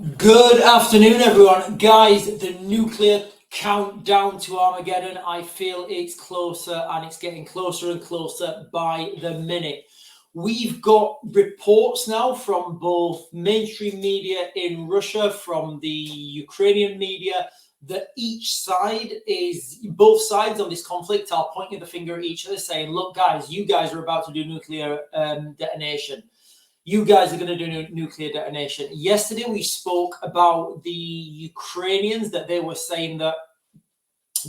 Good afternoon, everyone. Guys, the nuclear countdown to Armageddon, I feel it's closer and it's getting closer and closer by the minute. We've got reports now from both mainstream media in Russia, from the Ukrainian media, that both sides on this conflict are pointing the finger at each other saying, look, guys, you guys are about to do nuclear detonation. You guys are going to do nuclear detonation. Yesterday, we spoke about the Ukrainians, that they were saying that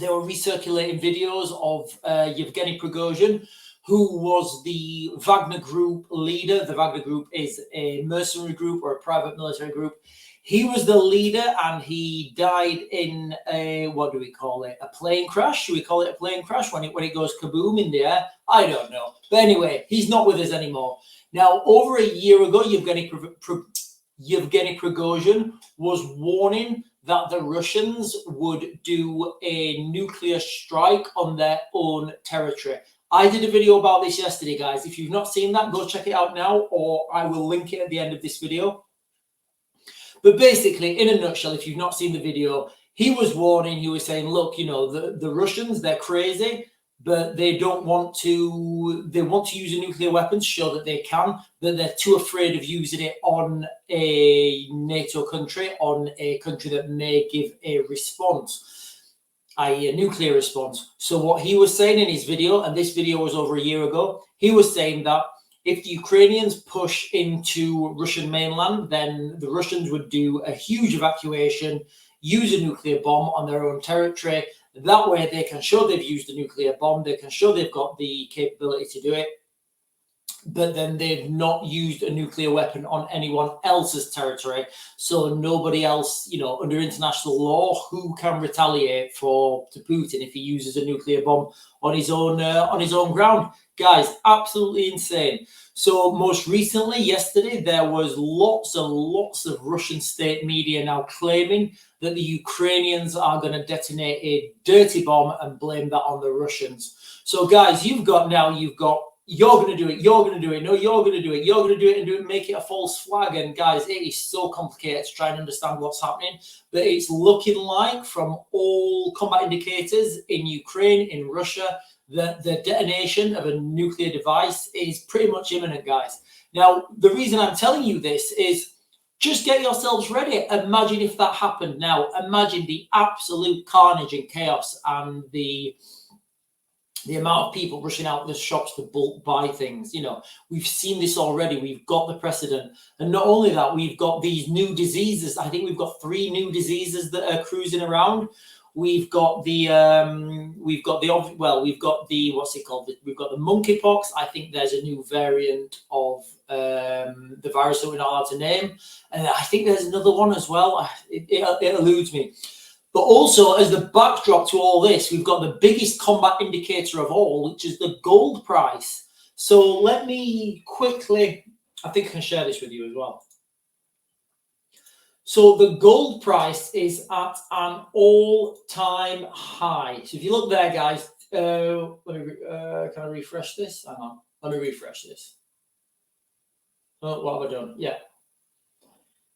they were recirculating videos of Yevgeny Prigozhin, who was the Wagner Group leader. The Wagner Group is a mercenary group or a private military group. He was the leader and he died in a, what do we call it? A plane crash? Should we call it a plane crash when it goes kaboom in the air? I don't know. But anyway, he's not with us anymore. Now, over a year ago, Yevgeny Prigozhin was warning that the Russians would do a nuclear strike on their own territory. I did a video about this yesterday, guys. If you've not seen that, go check it out now, or I will link it at the end of this video. But basically, in a nutshell, if you've not seen the video, he was warning, he was saying, look, you know, the Russians, they're crazy, but they want to use a nuclear weapon to show that they can, but they're too afraid of using it on a NATO country, on a country that may give a response, i.e. a nuclear response. So what he was saying in his video, and this video was over a year ago, he was saying that if the Ukrainians push into Russian mainland, then the Russians would do a huge evacuation, use a nuclear bomb on their own territory. That way they can show they've used a nuclear bomb, they can show they've got the capability to do it, but then they've not used a nuclear weapon on anyone else's territory. So nobody else, you know, under international law, who can retaliate to Putin if he uses a nuclear bomb on his own ground? Guys, absolutely insane. So most recently, yesterday, there was lots and lots of Russian state media now claiming that the Ukrainians are going to detonate a dirty bomb and blame that on the Russians. So guys, you're going to do it, you're going to do it, no, you're going to do it, you're going to do it and do it, make it a false flag. And guys, it is so complicated to try and understand what's happening, but it's looking like from all combat indicators in Ukraine, in Russia, that the detonation of a nuclear device is pretty much imminent, guys. Now, the reason I'm telling you this is just get yourselves ready. Imagine if that happened now. Imagine the absolute carnage and chaos and the amount of people rushing out the shops to bulk buy things. You know, we've seen this already. We've got the precedent. And not only that, we've got these new diseases. I think we've got 3 new diseases that are cruising around. We've got the what's it called? We've got the monkeypox. I think there's a new variant of the virus that we're not allowed to name. And I think there's another one as well. It eludes me. But also, as the backdrop to all this, we've got the biggest combat indicator of all, which is the gold price. So let me quickly, I think I can share this with you as well. So the gold price is at an all-time high. So if you look there, guys, can I refresh this? Hang on, let me refresh this. Oh, what have I done?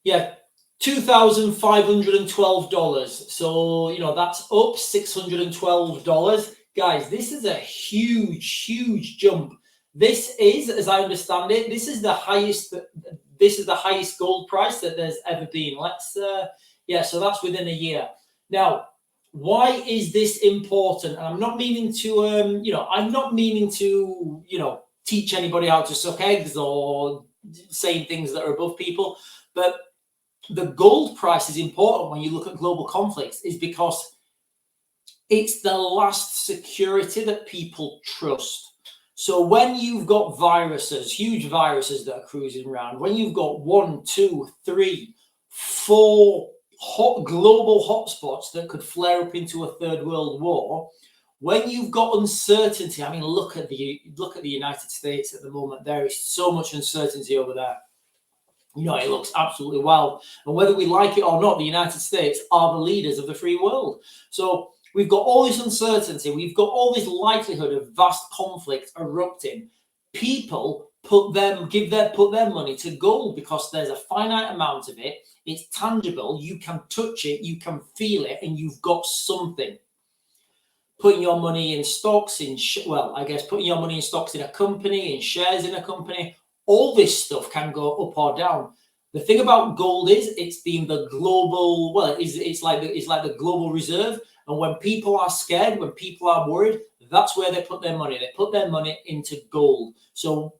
Yeah. $2,512. So, you know, that's up $612. Guys, this is a huge jump. This is, as I understand it, this is the highest gold price that there's ever been. So that's within a year. Now, why is this important? And I'm not meaning to, teach anybody how to suck eggs or saying things that are above people, but the gold price is important when you look at global conflicts, is because it's the last security that people trust. So when you've got viruses, huge viruses that are cruising around, when you've got 1, 2, 3, 4 global hotspots that could flare up into a third world war, when you've got uncertainty, I mean, look at the United States at the moment. There is so much uncertainty over there. You know, it looks absolutely wild. And whether we like it or not, the United States are the leaders of the free world. So we've got all this uncertainty. We've got all this likelihood of vast conflict erupting. People put their money to gold, because there's a finite amount of it. It's tangible. You can touch it, you can feel it, and you've got something. Putting your money in stocks, putting your money in stocks in a company, in shares in a company, all this stuff can go up or down. The thing about gold is it's been the global, it's like the global reserve. And when people are scared, when people are worried, that's where they put their money. They put their money into gold. So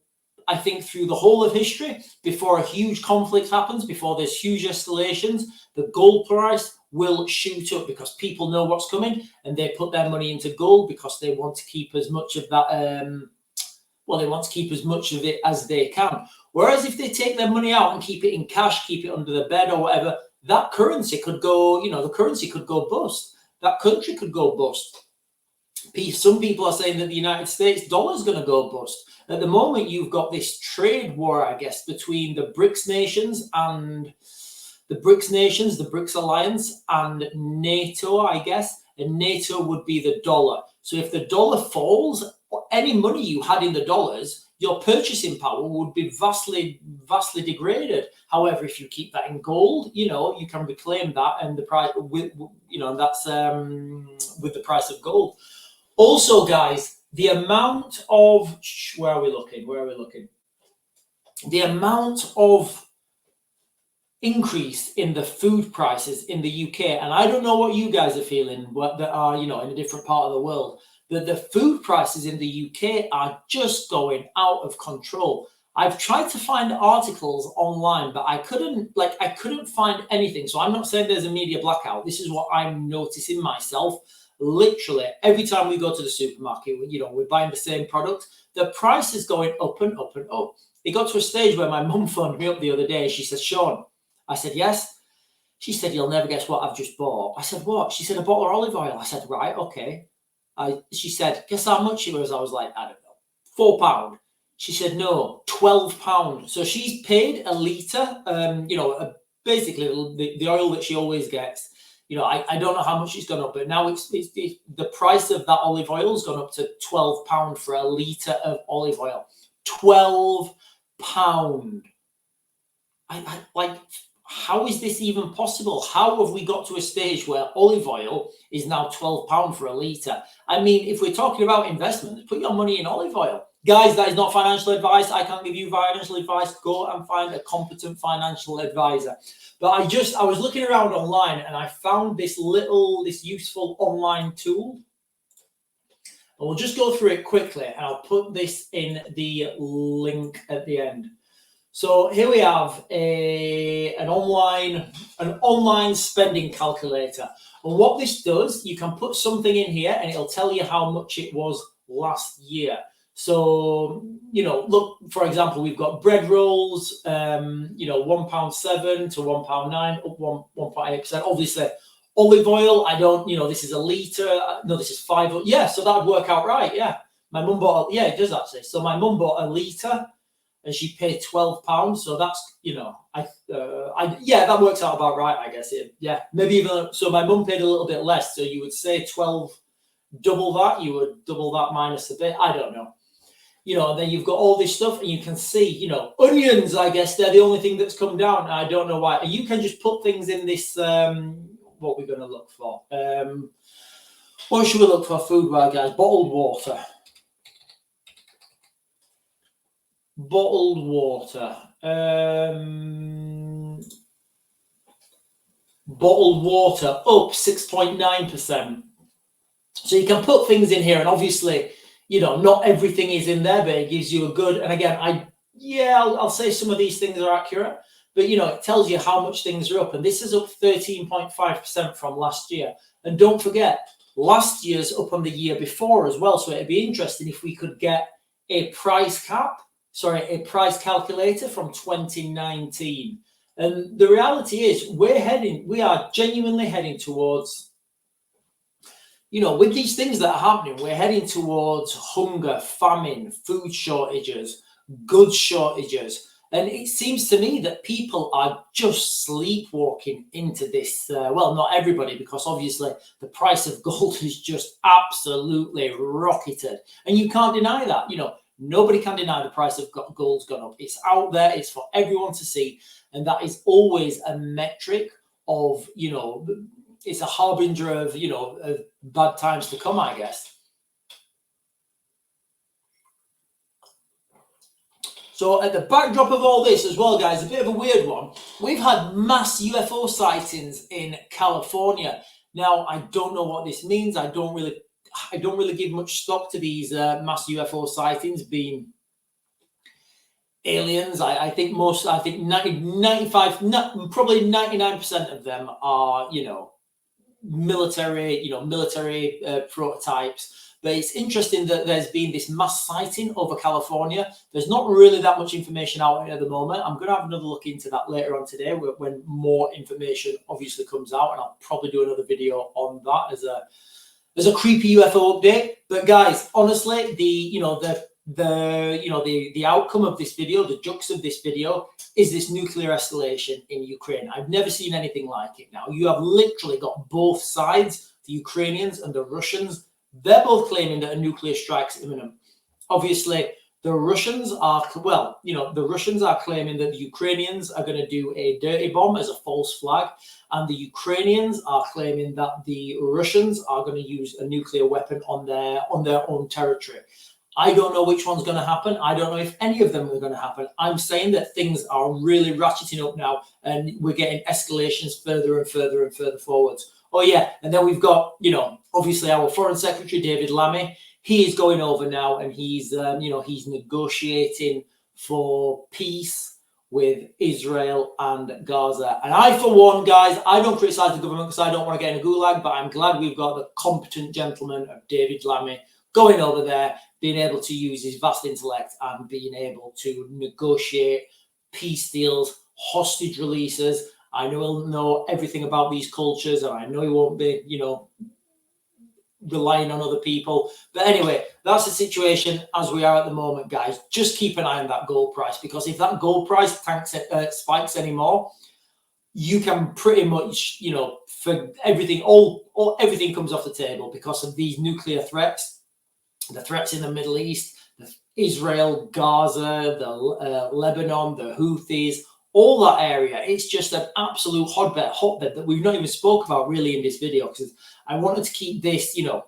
I think through the whole of history, before a huge conflict happens, before there's huge escalations, the gold price will shoot up because people know what's coming, and they put their money into gold because they want to keep as much of that. They want to keep as much of it as they can. Whereas if they take their money out and keep it in cash, keep it under the bed or whatever, that currency could go. The currency could go bust. That country could go bust. Some people are saying that the United States dollar is going to go bust. At the moment, you've got this trade war, I guess, between the BRICS nations, the BRICS alliance, and NATO, I guess. And NATO would be the dollar. So if the dollar falls, any money you had in the dollars, your purchasing power would be vastly degraded. However, if you keep that in gold, you can reclaim that, and the price that's with the price of gold. Also, guys, the amount of where are we looking? The amount of increase in the food prices in the UK, and I don't know what you guys are feeling, that are in a different part of the world, but the food prices in the UK are just going out of control. I've tried to find articles online, but I couldn't find anything. So I'm not saying there's a media blackout. This is what I'm noticing myself. Literally, every time we go to the supermarket, we're buying the same product. The price is going up and up and up. It got to a stage where my mum phoned me up the other day. She said, "Sean," I said, "Yes." She said, "You'll never guess what I've just bought." I said, "What?" She said, "A bottle of olive oil." I said, "Right, okay." She said, "Guess how much it was?" I was like, "I don't know, £4." She said, "No, £12." So she's paid a litre, basically the oil that she always gets. I don't know how much it's gone up, but now it's the price of that olive oil has gone up to £12 for a litre of olive oil. £12. How is this even possible? How have we got to a stage where olive oil is now £12 for a litre? I mean, if we're talking about investment, put your money in olive oil. Guys, that is not financial advice. I can't give you financial advice. Go and find a competent financial advisor. But I was looking around online, and I found this useful online tool. And we'll just go through it quickly, and I'll put this in the link at the end. So here we have an online spending calculator. And what this does, you can put something in here and it'll tell you how much it was last year. So, look, for example, we've got bread rolls, £1.07 to £1.09, up 1.8%. Obviously, olive oil, this is a litre. No, this is 5. Yeah, so that would work out right. Yeah. My mum bought, it does actually. So my mum bought a litre, and she paid £12. So that's, that works out about right, I guess. Maybe even, so my mum paid a little bit less. So you would say 12, double that, you would double that minus a bit. I don't know. And then you've got all this stuff, and you can see, onions, I guess they're the only thing that's come down. I don't know why. And you can just put things in this, what we're going to look for. What should we look for food-wise, guys? Bottled water. Bottled water. Bottled water up 6.9%. So you can put things in here, and obviously, not everything is in there, but it gives you a good. And again, I'll say some of these things are accurate, but it tells you how much things are up, and this is up 13.5% from last year. And don't forget, last year's up on the year before as well. So it'd be interesting if we could get a price calculator from 2019. And the reality is we are genuinely heading towards, with these things that are happening, we're heading towards hunger, famine, food shortages, goods shortages. And it seems to me that people are just sleepwalking into this. Not everybody, because obviously the price of gold has just absolutely rocketed. And you can't deny that. Nobody can deny the price of gold's gone up. It's out there. It's for everyone to see. And that is always a metric of, you know, it's a harbinger of, you know, of bad times to come, I guess. So at the backdrop of all this as well, guys, a bit of a weird one. We've had mass UFO sightings in California. Now, I don't know what this means. I don't really give much stock to these mass UFO sightings being aliens. I think 95, probably 99% of them are, you know, military prototypes. But it's interesting that there's been this mass sighting over California. There's not really that much information out at the moment. I'm going to have another look into that later on today when more information obviously comes out, and I'll probably do another video on that as a creepy UFO update. But guys, honestly, the outcome of this video, the jux of this video, is this nuclear escalation in Ukraine. I've never seen anything like it. Now, you have literally got both sides, the Ukrainians and the Russians. They're both claiming that a nuclear strike's imminent. Obviously, the Russians are claiming that the Ukrainians are going to do a dirty bomb as a false flag, and the Ukrainians are claiming that the Russians are going to use a nuclear weapon on their own territory. I don't know which one's going to happen. I don't know if any of them are going to happen. I'm saying that things are really ratcheting up now, and we're getting escalations further and further and further forwards. Oh, yeah. And then we've got, you know, obviously our Foreign Secretary, David Lammy. He is going over now, and he's negotiating for peace with Israel and Gaza. And I, for one, guys, I don't criticize the government because I don't want to get in a gulag, but I'm glad we've got the competent gentleman of David Lammy going over there, being able to use his vast intellect and being able to negotiate peace deals, hostage releases. I know he'll know everything about these cultures, and I know he won't be, you know, relying on other people. But anyway, that's the situation as we are at the moment, guys. Just keep an eye on that gold price, because if that gold price spikes anymore, you can pretty much, you know, for everything, everything comes off the table because of these nuclear threats, the threats in the Middle East, Israel, Gaza, the Lebanon, the Houthis, all that area. It's just an absolute hotbed that we've not even spoke about really in this video, because I wanted to keep this, you know,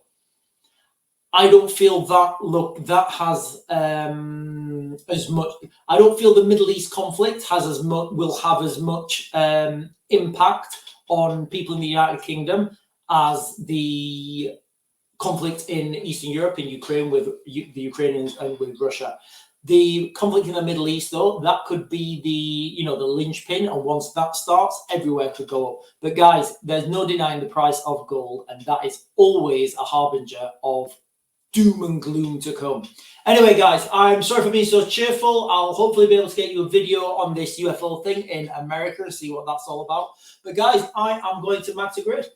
I don't feel that has as much. I don't feel the Middle East conflict will have as much impact on people in the United Kingdom as the conflict in Eastern Europe, in Ukraine, with the Ukrainians and with Russia. The conflict in the Middle East, though, that could be the linchpin, and once that starts, everywhere could go up. But guys, there's no denying the price of gold, and that is always a harbinger of doom and gloom to come. Anyway, guys, I'm sorry for being so cheerful. I'll hopefully be able to get you a video on this UFO thing in America and see what that's all about. But guys, I am going to Matagrid.